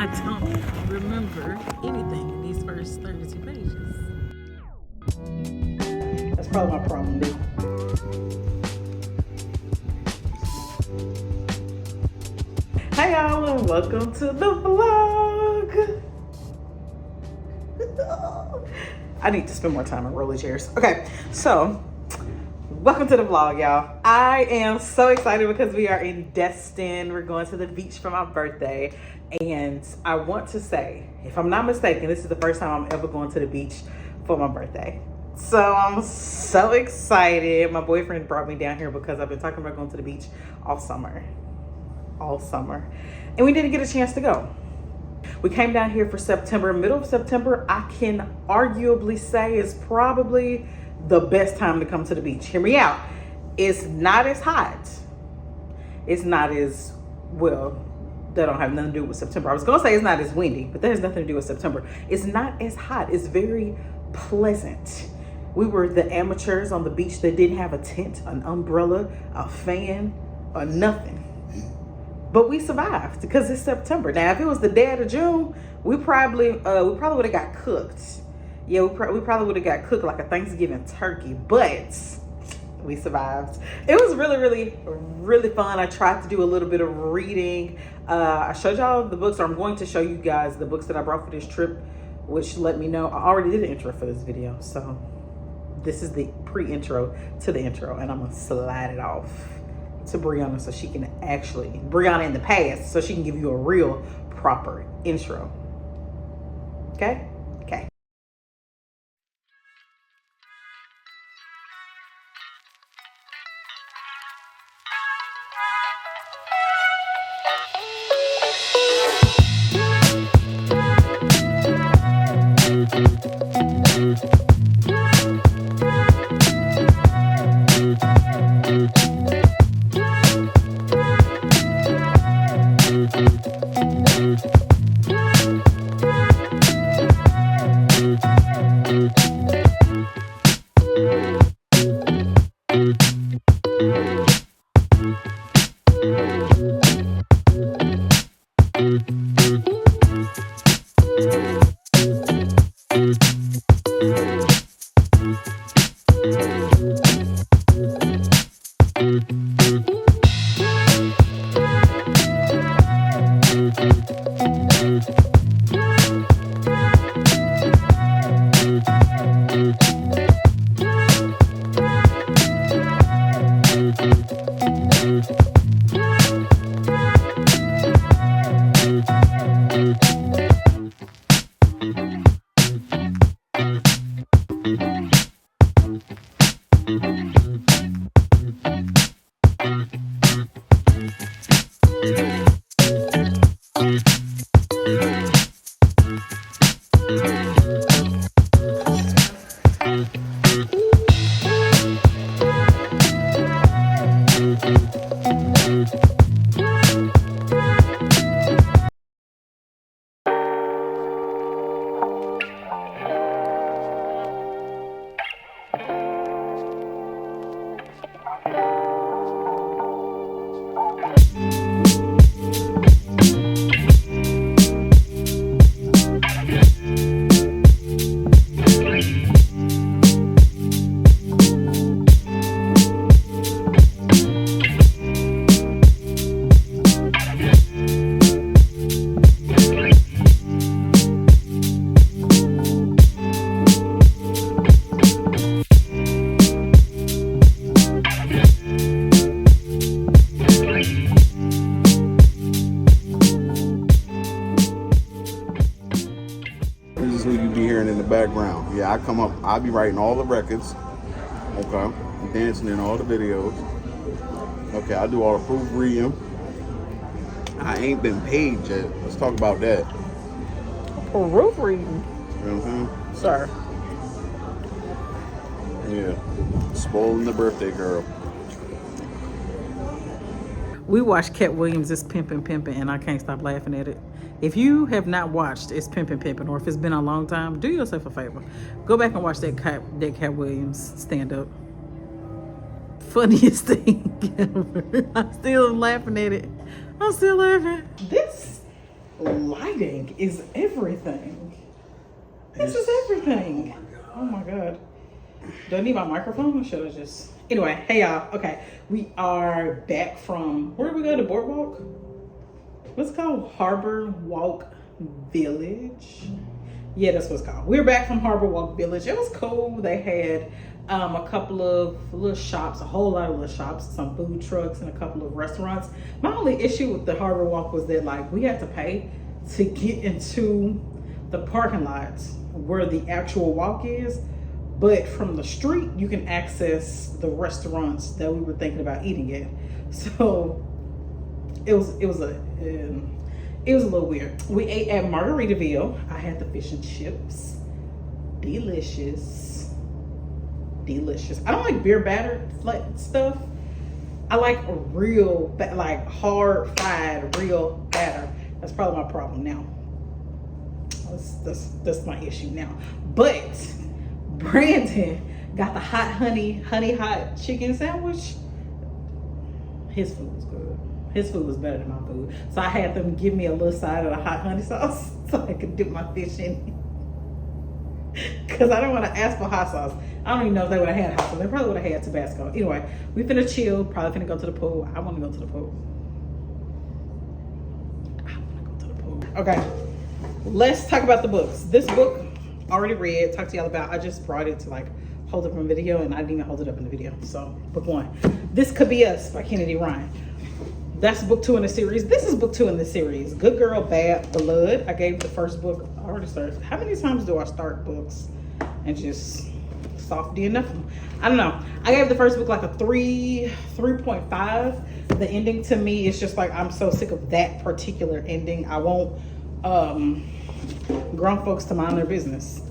I don't remember anything in these first 32 pages. That's probably my problem, dude. Hey y'all, and welcome to the vlog. I need to spend more time in roller chairs. Okay, so welcome to the vlog, y'all. I am so excited because we are in Destin. We're going to the beach for my birthday. And I want to say, if I'm not mistaken, this is the first time I'm ever going to the beach for my birthday. So I'm so excited. My boyfriend brought me down here because I've been talking about going to the beach all summer. And we didn't get a chance to go. We came down here for September. Middle of September, I can arguably say is probably the best time to come to the beach. Hear me out. It's not as hot. It's not as, well, that don't have nothing to do with September. I was gonna say it's not as windy, but that has nothing to do with September. It's not as hot. It's very pleasant. We were the amateurs on the beach that didn't have a tent, an umbrella, a fan, or nothing. But we survived because it's September. Now, if it was the dead of June, we probably would have got cooked. Yeah, we probably would have got cooked like a Thanksgiving turkey, but we survived. It was really fun. I tried to do a little bit of reading. I showed y'all the books, or I'm going to show you guys the books that I brought for this trip, which let me know. I already did an intro for this video, so this is the pre-intro to the intro, and I'm gonna slide it off to Brianna so she can actually, Brianna in the past, so she can give you a real proper intro. Okay? Okay. Background. Yeah, I come up, I'll be writing all the records. Okay. Dancing in all the videos. Okay, I do all the proofreading. I ain't been paid yet. Let's talk about that. Proofreading? Mm-hmm. Sir. Yeah. Spoiling the birthday girl. We watched Cat Williams' Pimpin', and I can't stop laughing at it. If you have not watched It's Pimpin', or if it's been a long time, do yourself a favor. Go back and watch that Cat Williams stand-up. Funniest thing ever. I'm still laughing at it. I'm still laughing. This Lighting is everything. This is everything. Oh my God. Do I need my microphone or should I just... Anyway, hey y'all. Okay, we are back from... Where did we go? To Boardwalk? What's it called? Harbor Walk Village. Yeah, that's what it's called. We're back from Harbor Walk Village. It was cool. They had a couple of little shops, a whole lot of little shops, some food trucks, and a couple of restaurants. My only issue with the Harbor Walk was that like we had to pay to get into the parking lots where the actual walk is, but from the street you can access the restaurants that we were thinking about eating at. So it was a little weird. We ate at Margaritaville. I had the fish and chips. Delicious. Delicious. I don't like beer battered flat stuff. I like a real, like hard fried, real batter. That's probably my problem now. That's my issue now. But Brandon got the honey hot chicken sandwich. His food was good. His food was better than my food. So I had them give me a little side of the hot honey sauce so I could dip my fish in it. Because I don't want to ask for hot sauce. I don't even know if they would have had hot sauce. They probably would have had Tabasco. Anyway, we finna chill. Probably finna go to the pool. I want to go to the pool. I want to go to the pool. Okay, let's talk about the books. This book, already read, talked to y'all about. I just brought it to like hold up in the video and I didn't even hold it up in the video. So, book one. This Could Be Us by Kennedy Ryan. That's book 2 in the series. This is book 2 in the series. Good Girl, Bad Blood. I gave the first book. I already started. How many times do I start books and just soft D enough? I don't know. I gave the first book like a 3.5. The ending to me is just like, I'm so sick of that particular ending. I want grown folks to mind their business.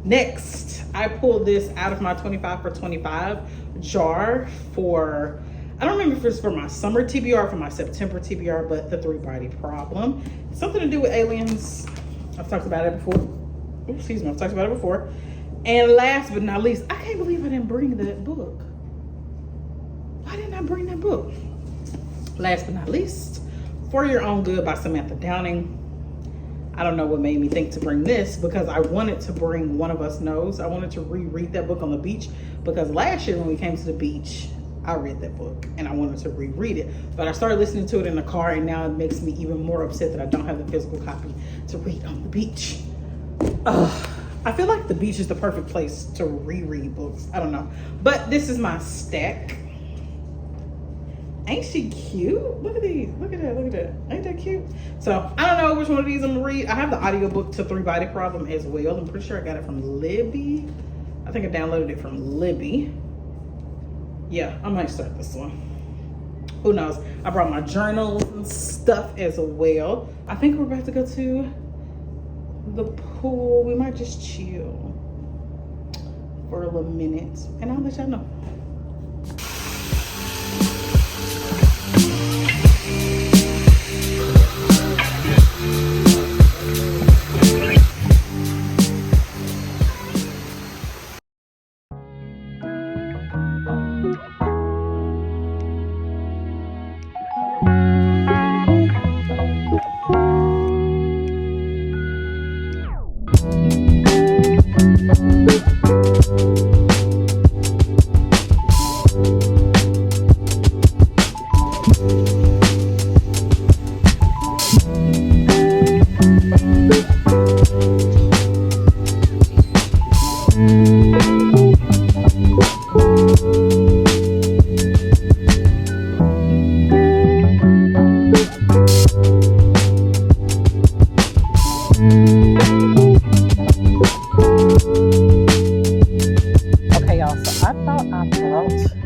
Next, I pulled this out of my 25 for 25 jar for... I don't remember if it's for my summer TBR or for my September TBR, but the 3-body problem. Something to do with aliens. I've talked about it before. Oops, excuse me, I've talked about it before. And last but not least, I can't believe I didn't bring that book. Why didn't I bring that book? Last but not least, For Your Own Good by Samantha Downing. I don't know what made me think to bring this because I wanted to bring One of Us Knows. I wanted to reread that book on the beach because last year when we came to the beach, I read that book and I wanted to reread it, but I started listening to it in the car and now it makes me even more upset that I don't have the physical copy to read on the beach. I feel like the beach is the perfect place to reread books. I don't know, but this is my stack. Ain't she cute? Look at these. Look at that. Look at that. Ain't that cute? So I don't know which one of these I'm gonna read. I have the audiobook to 3-body problem as well. I'm pretty sure I got it from Libby. I think I downloaded it from Libby. Yeah, I might start this one. Who knows? I brought my journals and stuff as well. I think we're about to go to the pool. We might just chill for a little minute and I'll let y'all know.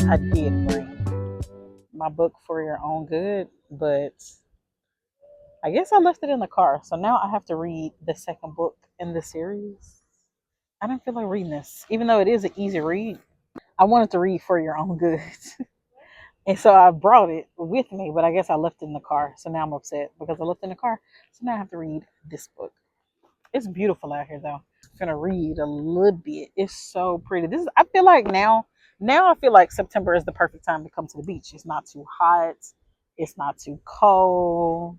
I did bring my book For Your Own Good, but I guess I left it in the car. So now I have to read the second book in the series. I don't feel like reading this, even though it is an easy read. I wanted to read For Your Own Good. And so I brought it with me, but I guess I left it in the car. So now I'm upset because I left it in the car. So now I have to read this book. It's beautiful out here though. I'm gonna read a little bit. It's so pretty. I feel like now I feel like September is the perfect time to come to the beach. It's not too hot. It's not too cold.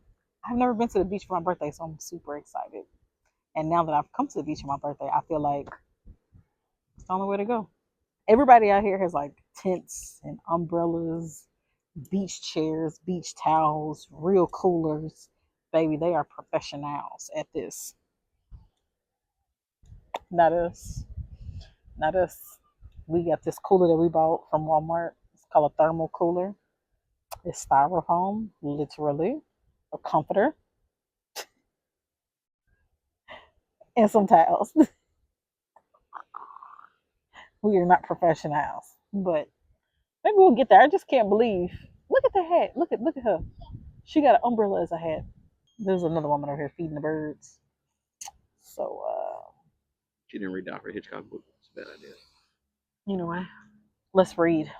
I've never been to the beach for my birthday, so I'm super excited. And now that I've come to the beach for my birthday, I feel like it's the only way to go. Everybody out here has like tents and umbrellas, beach chairs, beach towels, real coolers. Baby, they are professionals at this. Not us. Not us. We got this cooler that we bought from Walmart. It's called a thermal cooler. It's styrofoam, literally, a comforter, and some towels. We are not professionals, but maybe we'll get there. I just can't believe. Look at the hat. Look at her. She got an umbrella as a hat. There's another woman over here feeding the birds. So She didn't read the Alfred Hitchcock book. It's a bad idea. You know what? Let's read.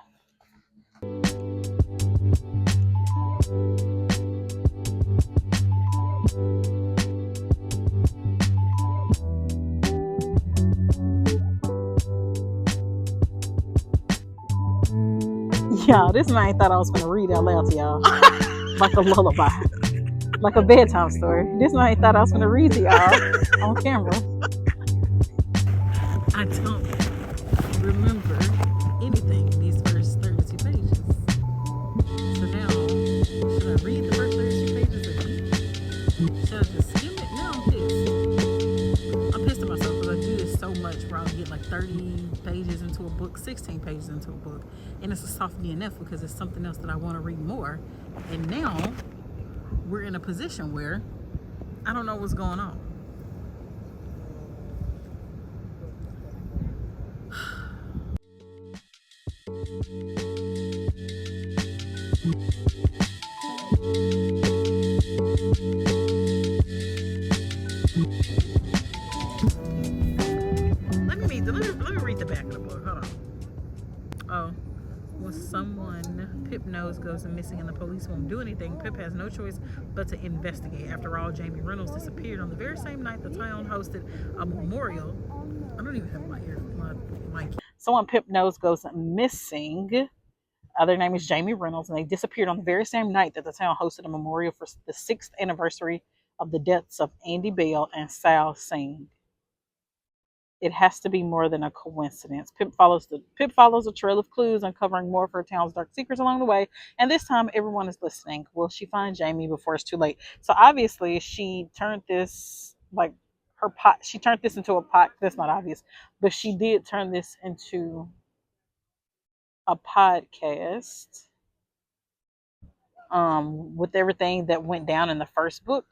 Y'all, this man thought I was gonna read out loud to y'all like a lullaby, like a bedtime story. This man thought I was gonna read to y'all on camera. I don't remember anything in these first 32 pages. So now, should I read the first 32 pages again? Should I just skim it? No, I'm pissed. I'm pissed at myself because I do this so much where I'll get like 30 pages into a book, 16 pages into a book. And it's a soft DNF because it's something else that I want to read more. And now we're in a position where I don't know what's going on. Let me read the back of the book. Hold on. Oh. When someone Pip knows goes missing and the police won't do anything, Pip has no choice but to investigate. After all, Jamie Reynolds disappeared on the very same night the town hosted a memorial. I don't even have my ear. My Someone Pip knows goes missing. Their name is Jamie Reynolds, and they disappeared on the very same night that the town hosted a memorial for the 6th anniversary of the deaths of Andy Bell and Sal Singh. It has to be more than a coincidence. Pip follows a trail of clues, uncovering more of her town's dark secrets along the way. And this time, everyone is listening. Will she find Jamie before it's too late? So obviously, she turned this like her pot. She turned this into a pot. That's not obvious, but she did turn this into a podcast. With everything that went down in the first book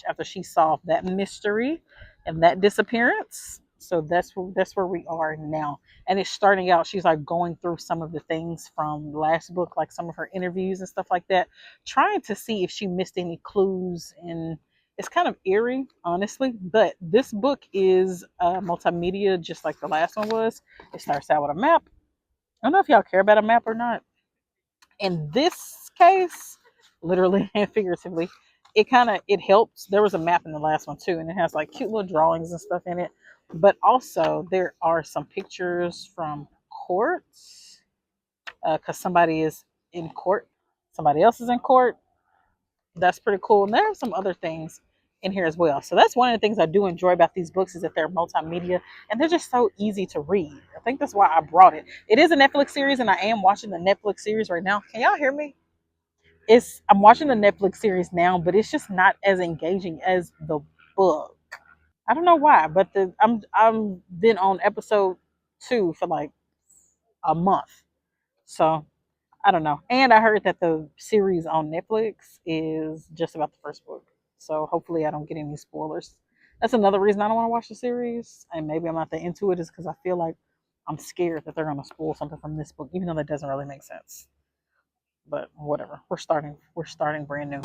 after she solved that mystery and that disappearance. So that's where we are now. And it's starting out, she's like going through some of the things from the last book, like some of her interviews and stuff like that, trying to see if she missed any clues. And it's kind of eerie, honestly, but this book is multimedia, just like the last one was. It starts out with a map. I don't know if y'all care about a map or not. In this case, literally and figuratively, it helps. There was a map in the last one too, and it has like cute little drawings and stuff in it. But also there are some pictures from courts, because somebody is in court, somebody else is in court. That's pretty cool. And there are some other things in here as well. So that's one of the things I do enjoy about these books, is that they're multimedia and they're just so easy to read. I think that's why I brought it. It is a Netflix series, and I am watching the Netflix series right now. Can y'all hear me? I'm watching the Netflix series now, but it's just not as engaging as the book. I don't know why, but I'm been on episode 2 for like a month. So I don't know. And I heard that the series on Netflix is just about the first book. So hopefully I don't get any spoilers. That's another reason I don't want to watch the series. And maybe I'm not that into it, is because I feel like I'm scared that they're going to spoil something from this book, even though that doesn't really make sense. But whatever. We're starting brand new.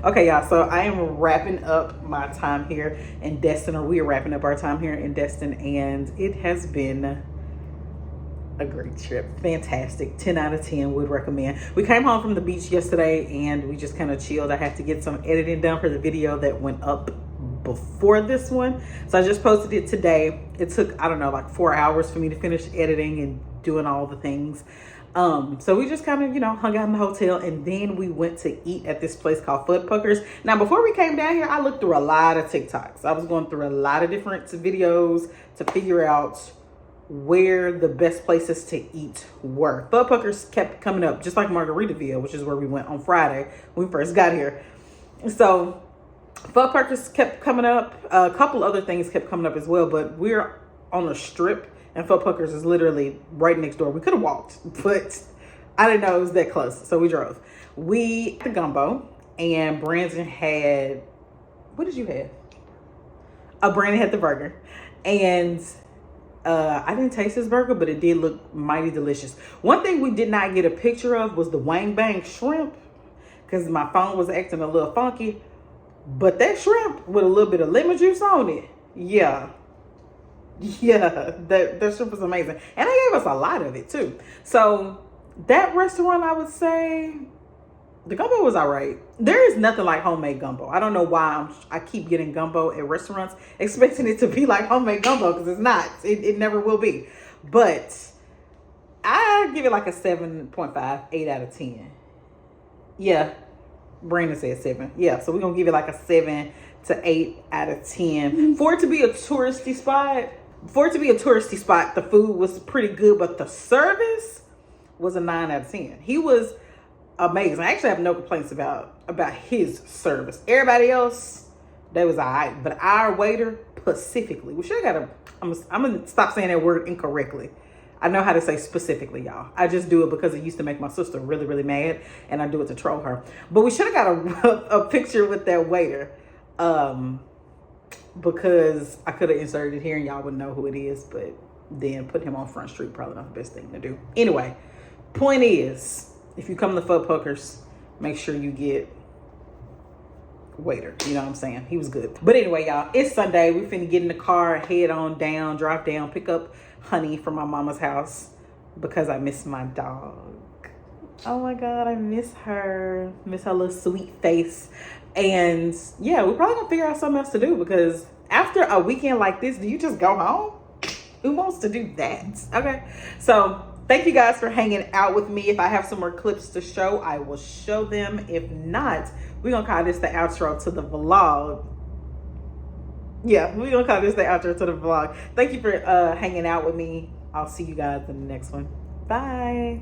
Okay, y'all, so I am wrapping up my time here in Destin, or we are wrapping up our time here in Destin, and it has been a great trip. Fantastic. 10 out of 10 would recommend. We came home from the beach yesterday and we just kind of chilled. I had to get some editing done for the video that went up before this one, so I just posted it today. It took, I don't know, like 4 hours for me to finish editing and doing all the things. So we just kind of, hung out in the hotel, and then we went to eat at this place called Fuddpuckers. Now, before we came down here, I looked through a lot of TikToks. I was going through a lot of different videos to figure out where the best places to eat were. Fuddpuckers kept coming up, just like Margaritaville, which is where we went on Friday when we first got here. So Fuddpuckers kept coming up. A couple other things kept coming up as well, but we're on a strip and Fuddpuckers is literally right next door. We could have walked, but I didn't know it was that close, so we drove. We had the gumbo, and Brandon had, what did you have? Brandon had the burger, and I didn't taste this burger, but it did look mighty delicious. One thing we did not get a picture of was the Wang Bang shrimp, because my phone was acting a little funky. But that shrimp with a little bit of lemon juice on it, yeah, that shrimp was amazing. And they gave us a lot of it too. So that restaurant, I would say, the gumbo was all right. There is nothing like homemade gumbo. I don't know why I keep getting gumbo at restaurants, expecting it to be like homemade gumbo, because it's not. It never will be. But I give it like a 7.5, 8 out of 10. Yeah, Brandon said 7. Yeah, so we're going to give it like a 7 to 8 out of 10. For it to be a touristy spot, the food was pretty good, but the service was a 9 out of 10. He was amazing. I actually have no complaints about his service. Everybody else, they was all right, but our waiter specifically, we should have got I'm gonna stop saying that word incorrectly. I know how to say specifically, y'all. I just do it because it used to make my sister really, really mad, and I do it to troll her. But we should have got a picture with that waiter, because I could have inserted it here and y'all would know who it is, but then put him on Front Street, probably not the best thing to do. Anyway, point is, if you come to Fuddpuckers, make sure you get waiter. You know what I'm saying? He was good. But anyway, y'all, it's Sunday. We finna get in the car, head on down, drive down, pick up Honey from my mama's house because I miss my dog. Oh my God, I miss her. Miss her little sweet face. And yeah, we're probably gonna figure out something else to do, because after a weekend like this, do you just go home? Who wants to do that? Okay, so thank you guys for hanging out with me. If I have some more clips to show, I will show them. If not, we're gonna call this the outro to the vlog. Yeah, we're gonna call this the outro to the vlog. Thank you for hanging out with me. I'll see you guys in the next one. Bye.